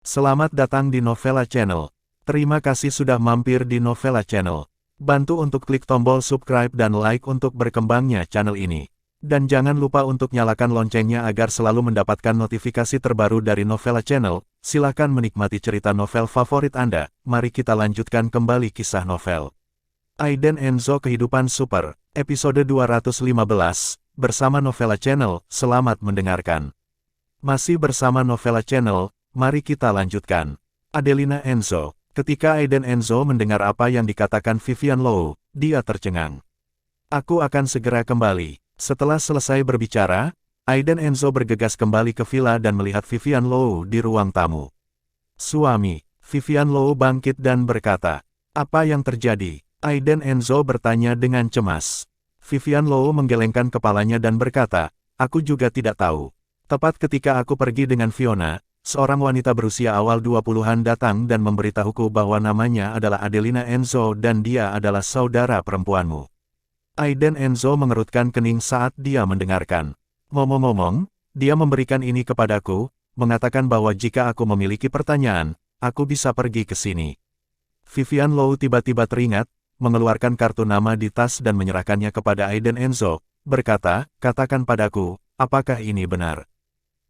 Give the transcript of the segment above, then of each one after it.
Selamat datang di Novella Channel. Terima kasih sudah mampir di Novella Channel. Bantu untuk klik tombol subscribe dan like untuk berkembangnya channel ini. Dan jangan lupa untuk nyalakan loncengnya agar selalu mendapatkan notifikasi terbaru dari Novella Channel. Silakan menikmati cerita novel favorit Anda. Mari kita lanjutkan kembali kisah novel Aiden Enzo Kehidupan Super, episode 215, bersama Novella Channel. Selamat mendengarkan. Masih bersama Novella Channel, mari kita lanjutkan. Adelina Enzo. Ketika Aiden Enzo mendengar apa yang dikatakan Vivian Low, dia tercengang. Aku akan segera kembali. Setelah selesai berbicara, Aiden Enzo bergegas kembali ke villa dan melihat Vivian Low di ruang tamu. Suami, Vivian Low bangkit dan berkata, "Apa yang terjadi?" Aiden Enzo bertanya dengan cemas. Vivian Low menggelengkan kepalanya dan berkata, "Aku juga tidak tahu. Tepat ketika aku pergi dengan Fiona, seorang wanita berusia awal 20-an datang dan memberitahuku bahwa namanya adalah Adelina Enzo dan dia adalah saudara perempuanmu." Aiden Enzo mengerutkan kening saat dia mendengarkan. Ngomong-ngomong, dia memberikan ini kepadaku, mengatakan bahwa jika aku memiliki pertanyaan, aku bisa pergi ke sini. Vivian Low tiba-tiba teringat, mengeluarkan kartu nama di tas dan menyerahkannya kepada Aiden Enzo, berkata, "Katakan padaku, apakah ini benar?"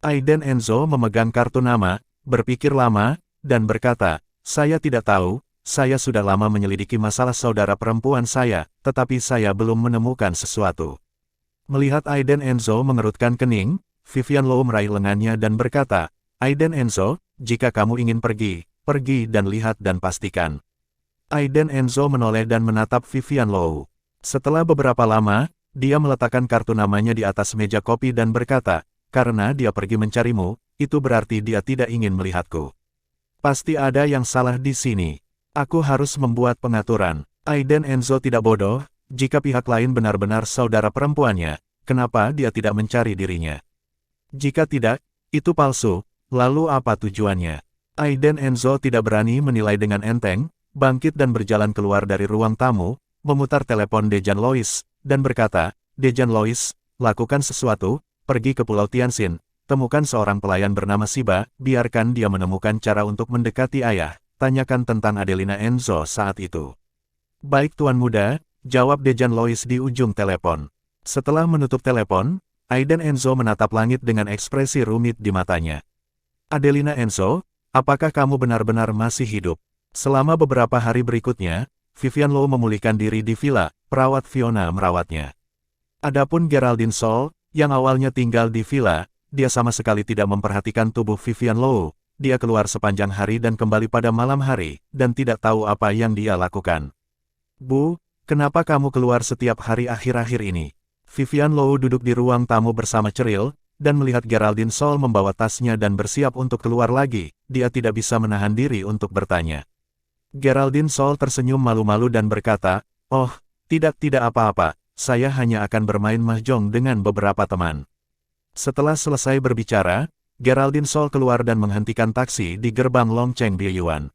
Aiden Enzo memegang kartu nama, berpikir lama, dan berkata, "Saya tidak tahu, saya sudah lama menyelidiki masalah saudara perempuan saya, tetapi saya belum menemukan sesuatu." Melihat Aiden Enzo mengerutkan kening, Vivian Low meraih lengannya dan berkata, "Aiden Enzo, jika kamu ingin pergi, pergi dan lihat dan pastikan." Aiden Enzo menoleh dan menatap Vivian Low. Setelah beberapa lama, dia meletakkan kartu namanya di atas meja kopi dan berkata, "Karena dia pergi mencarimu, itu berarti dia tidak ingin melihatku. Pasti ada yang salah di sini. Aku harus membuat pengaturan." Aiden Enzo tidak bodoh, jika pihak lain benar-benar saudara perempuannya, kenapa dia tidak mencari dirinya? Jika tidak, itu palsu, lalu apa tujuannya? Aiden Enzo tidak berani menilai dengan enteng, bangkit dan berjalan keluar dari ruang tamu, memutar telepon Dejan Lois, dan berkata, "Dejan Lois, lakukan sesuatu. Pergi ke Pulau Tianxin, temukan seorang pelayan bernama Siba, biarkan dia menemukan cara untuk mendekati ayah, tanyakan tentang Adelina Enzo saat itu." "Baik Tuan Muda," jawab Dejan Lois di ujung telepon. Setelah menutup telepon, Aiden Enzo menatap langit dengan ekspresi rumit di matanya. "Adelina Enzo, apakah kamu benar-benar masih hidup?" Selama beberapa hari berikutnya, Vivian Low memulihkan diri di villa, perawat Fiona merawatnya. Adapun Geraldine Sol, yang awalnya tinggal di villa, dia sama sekali tidak memperhatikan tubuh Vivian Low. Dia keluar sepanjang hari dan kembali pada malam hari, dan tidak tahu apa yang dia lakukan. "Bu, kenapa kamu keluar setiap hari akhir-akhir ini?" Vivian Low duduk di ruang tamu bersama Ceril, dan melihat Geraldine Sol membawa tasnya dan bersiap untuk keluar lagi, dia tidak bisa menahan diri untuk bertanya. Geraldine Sol tersenyum malu-malu dan berkata, "Oh, tidak apa-apa, saya hanya akan bermain mahjong dengan beberapa teman." Setelah selesai berbicara, Geraldine Sol keluar dan menghentikan taksi di gerbang Longcheng Biayuan.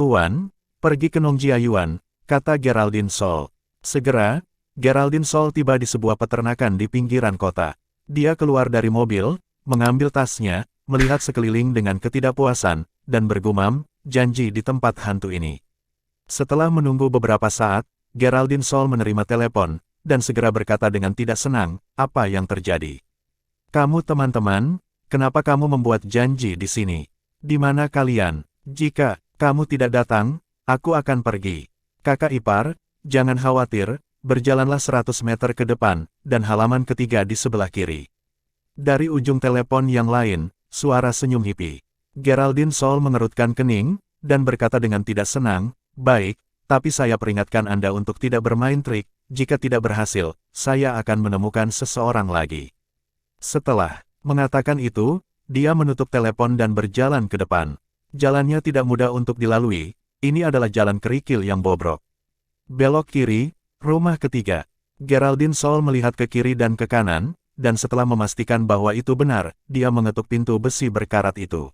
"Tuan, pergi ke Nongjiayuan," kata Geraldine Sol. Segera, Geraldine Sol tiba di sebuah peternakan di pinggiran kota. Dia keluar dari mobil, mengambil tasnya, melihat sekeliling dengan ketidakpuasan, dan bergumam, "Janji di tempat hantu ini." Setelah menunggu beberapa saat, Geraldine Sol menerima telepon, dan segera berkata dengan tidak senang, "Apa yang terjadi? Kamu teman-teman, kenapa kamu membuat janji di sini? Di mana kalian? Jika kamu tidak datang, aku akan pergi." "Kakak ipar, jangan khawatir, berjalanlah 100 meter ke depan, dan halaman ketiga di sebelah kiri." Dari ujung telepon yang lain, suara senyum hippie. Geraldine Sol mengerutkan kening, dan berkata dengan tidak senang, "Baik, tapi saya peringatkan Anda untuk tidak bermain trik, jika tidak berhasil, saya akan menemukan seseorang lagi." Setelah mengatakan itu, dia menutup telepon dan berjalan ke depan. Jalannya tidak mudah untuk dilalui, ini adalah jalan kerikil yang bobrok. Belok kiri, rumah ketiga. Geraldine Sol melihat ke kiri dan ke kanan, dan setelah memastikan bahwa itu benar, dia mengetuk pintu besi berkarat itu.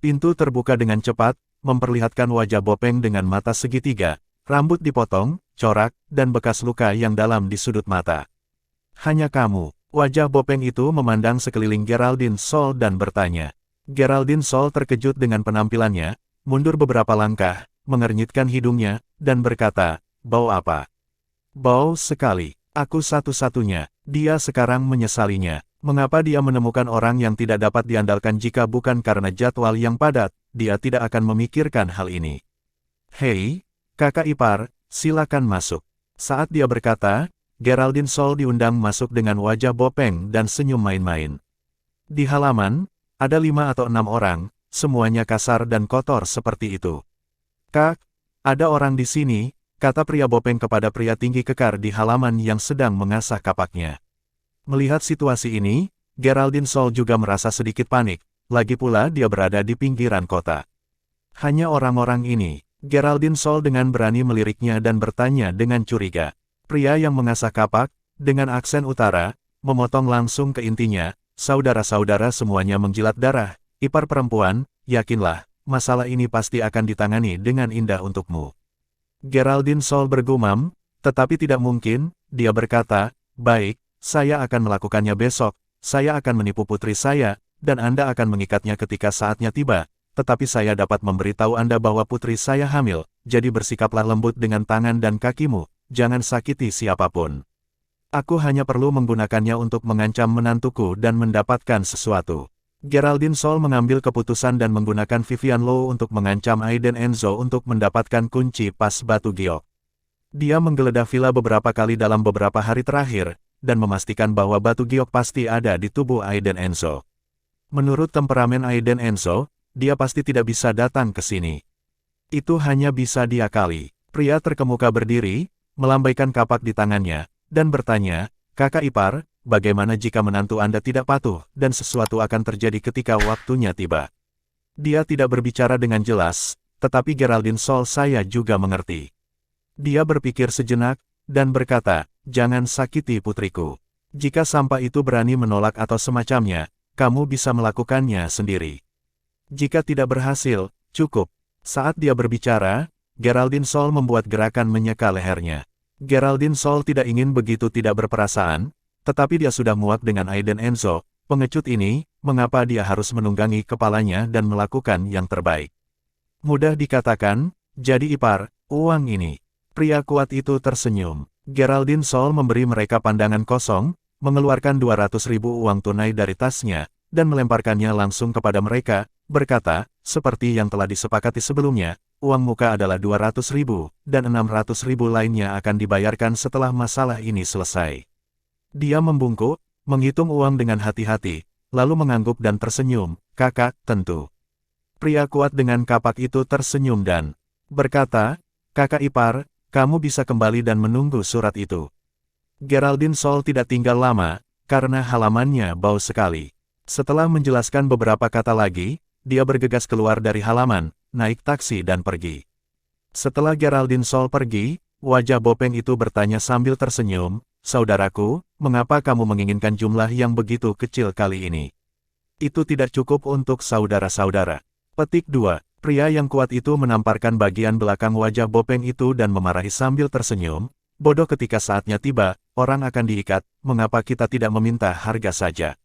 Pintu terbuka dengan cepat, memperlihatkan wajah Bopeng dengan mata segitiga, rambut dipotong, corak, dan bekas luka yang dalam di sudut mata. Hanya kamu. Wajah Bopeng itu memandang sekeliling Geraldine Sol dan bertanya. Geraldine Sol terkejut dengan penampilannya, mundur beberapa langkah, mengernyitkan hidungnya, dan berkata, "Bau apa?" "Bau sekali. Aku satu-satunya." Dia sekarang menyesalinya. Mengapa dia menemukan orang yang tidak dapat diandalkan jika bukan karena jadwal yang padat, dia tidak akan memikirkan hal ini. "Hei, kakak ipar, silakan masuk." Saat dia berkata, Geraldine Sol diundang masuk dengan wajah Bopeng dan senyum main-main. Di halaman, ada 5 atau 6 orang, semuanya kasar dan kotor seperti itu. "Kak, ada orang di sini," kata pria Bopeng kepada pria tinggi kekar di halaman yang sedang mengasah kapaknya. Melihat situasi ini, Geraldine Sol juga merasa sedikit panik, lagi pula dia berada di pinggiran kota. Hanya orang-orang ini, Geraldine Sol dengan berani meliriknya dan bertanya dengan curiga. Pria yang mengasah kapak, dengan aksen utara, memotong langsung ke intinya, "Saudara-saudara semuanya menjilat darah, ipar perempuan, yakinlah, masalah ini pasti akan ditangani dengan indah untukmu." Geraldine Sol bergumam, tetapi tidak mungkin, dia berkata, "Baik, saya akan melakukannya besok, saya akan menipu putri saya, dan Anda akan mengikatnya ketika saatnya tiba, tetapi saya dapat memberitahu Anda bahwa putri saya hamil, jadi bersikaplah lembut dengan tangan dan kakimu. Jangan sakiti siapapun. Aku hanya perlu menggunakannya untuk mengancam menantuku dan mendapatkan sesuatu." Geraldine Sol mengambil keputusan dan menggunakan Vivian Low untuk mengancam Aiden Enzo untuk mendapatkan kunci pas batu giok. Dia menggeledah villa beberapa kali dalam beberapa hari terakhir, dan memastikan bahwa batu giok pasti ada di tubuh Aiden Enzo. Menurut temperamen Aiden Enzo, dia pasti tidak bisa datang ke sini. Itu hanya bisa diakali. Pria terkemuka berdiri, melambaikan kapak di tangannya, dan bertanya, "Kakak ipar, bagaimana jika menantu Anda tidak patuh, dan sesuatu akan terjadi ketika waktunya tiba?" Dia tidak berbicara dengan jelas, tetapi Geraldine Sol saya juga mengerti. Dia berpikir sejenak, dan berkata, "Jangan sakiti putriku. Jika sampah itu berani menolak atau semacamnya, kamu bisa melakukannya sendiri. Jika tidak berhasil, cukup." Saat dia berbicara, Geraldine Sol membuat gerakan menyeka lehernya. Geraldine Sol tidak ingin begitu tidak berperasaan, tetapi dia sudah muak dengan Aiden Enzo, pengecut ini, mengapa dia harus menunggangi kepalanya dan melakukan yang terbaik. Mudah dikatakan, jadi ipar, uang ini. Pria kuat itu tersenyum. Geraldine Sol memberi mereka pandangan kosong, mengeluarkan 200.000 uang tunai dari tasnya, dan melemparkannya langsung kepada mereka, berkata, "Seperti yang telah disepakati sebelumnya, uang muka adalah 200.000, dan 600.000 lainnya akan dibayarkan setelah masalah ini selesai." Dia membungkuk, menghitung uang dengan hati-hati, lalu mengangguk dan tersenyum, "Kakak, tentu." Pria kuat dengan kapak itu tersenyum dan berkata, "Kakak ipar, kamu bisa kembali dan menunggu surat itu." Geraldine Sol tidak tinggal lama, karena halamannya bau sekali. Setelah menjelaskan beberapa kata lagi, dia bergegas keluar dari halaman, naik taksi dan pergi. Setelah Geraldine Sol pergi, wajah Bopeng itu bertanya sambil tersenyum, "Saudaraku, mengapa kamu menginginkan jumlah yang begitu kecil kali ini? Itu tidak cukup untuk saudara-saudara." Petik 2. Pria yang kuat itu menamparkan bagian belakang wajah Bopeng itu dan memarahi sambil tersenyum, "Bodoh, ketika saatnya tiba, orang akan diikat, mengapa kita tidak meminta harga saja?"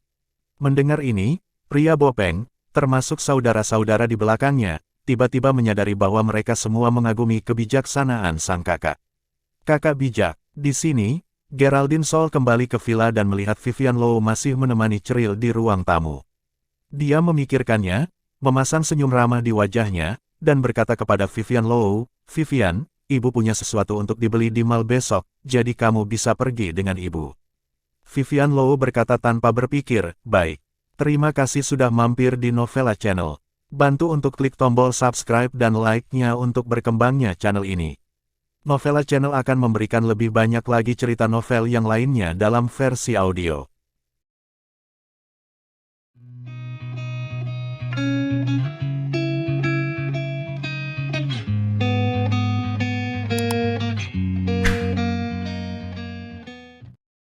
Mendengar ini, pria Bopeng, termasuk saudara-saudara di belakangnya, tiba-tiba menyadari bahwa mereka semua mengagumi kebijaksanaan sang kakak. "Kakak bijak." Di sini, Geraldine Sol kembali ke villa dan melihat Vivian Low masih menemani Ceril di ruang tamu. Dia memikirkannya, memasang senyum ramah di wajahnya, dan berkata kepada Vivian Low, "Vivian, ibu punya sesuatu untuk dibeli di mall besok, jadi kamu bisa pergi dengan ibu." Vivian Low berkata tanpa berpikir, "Baik. Terima kasih sudah mampir di Novella Channel. Bantu untuk klik tombol subscribe dan like-nya untuk berkembangnya channel ini. Novella Channel akan memberikan lebih banyak lagi cerita novel yang lainnya dalam versi audio.